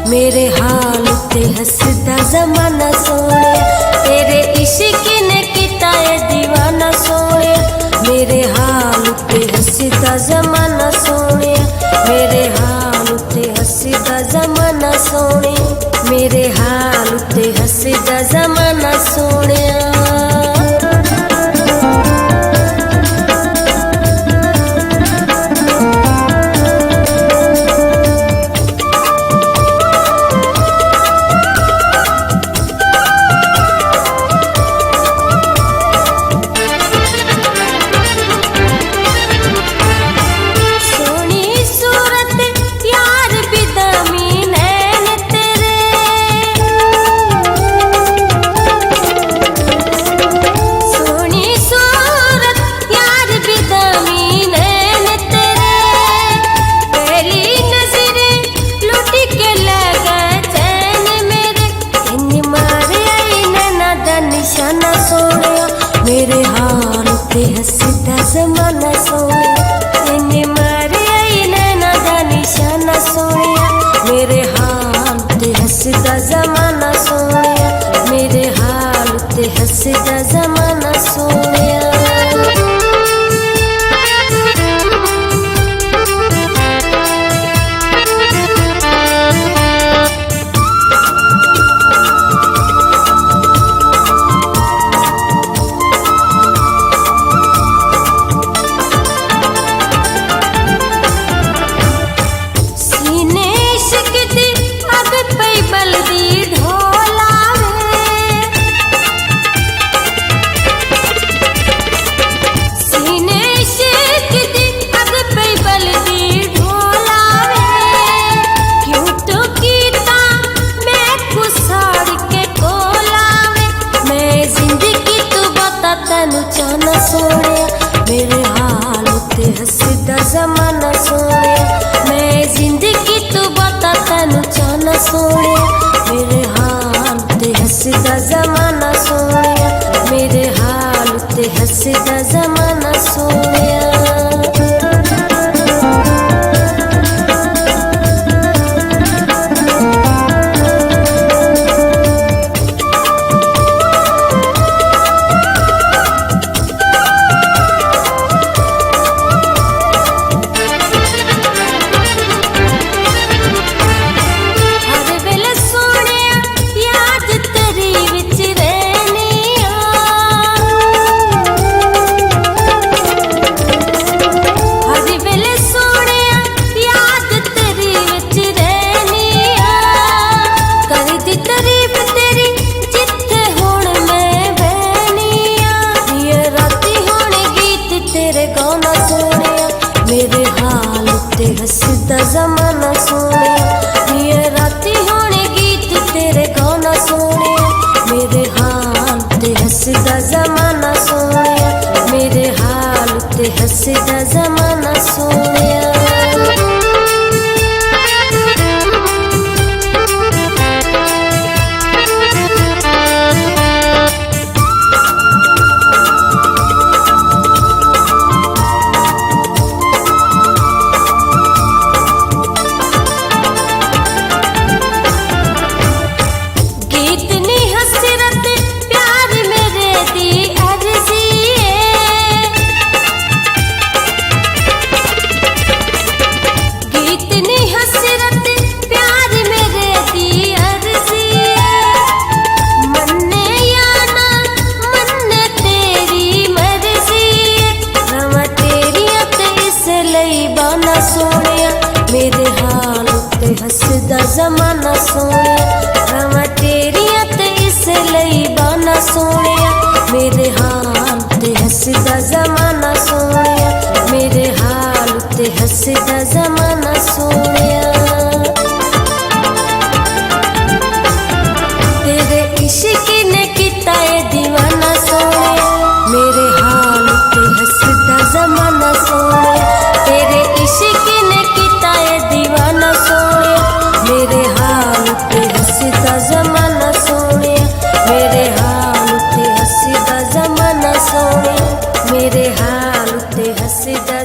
मेरे हाल ते हसदा जमाना सोने, तेरे इश्क ने किता है दीवाना सोने। मेरे हाल ते हसदा जमाना सोने, मेरे हाल ते हसदा जमाना सोने, मेरे हाल ते हसदा जमाना सोने। मेरे हाल ते हसदा जमाना सोने, इन्ने मारे आई नैना दा निशाना सोने। मेरे हाल ते हसदा जमाना सोने, मेरे हाल ते हसदा जमाना सोने। चाना सोने, मेरे हाल ते हसदा जमाना सोने, मैं जिंदगी तू बता तेनू चाना सोने। मेरे हाल ते हसदा जमाना सोने, मेरे हाल ते हसदा जमाना सोने। हसदा जमाना सोने ये राती होने गीत तेरे गाना सोने मेरे हाल ते हसदा जमाना सोने मेरे हाल ते हसदा जमाना सोने मेरे हाल ते हसदा जमाना सोने रवा तेरिया ते इस लई बाना सोने मेरे हाल ते हसदा जमाना सोने मेरे हाल ते हसदा जमाना सोने तेरे इश्क ने किता है दीवाना सोने मेरे हाल ते हसदा जमाना सोने तेरे इश्क ने दीवाना सोने मेरे हाल ते हसदा जमाना सोने मेरे हाल ते हसदा जमाना सोने मेरे हाल ते हसदा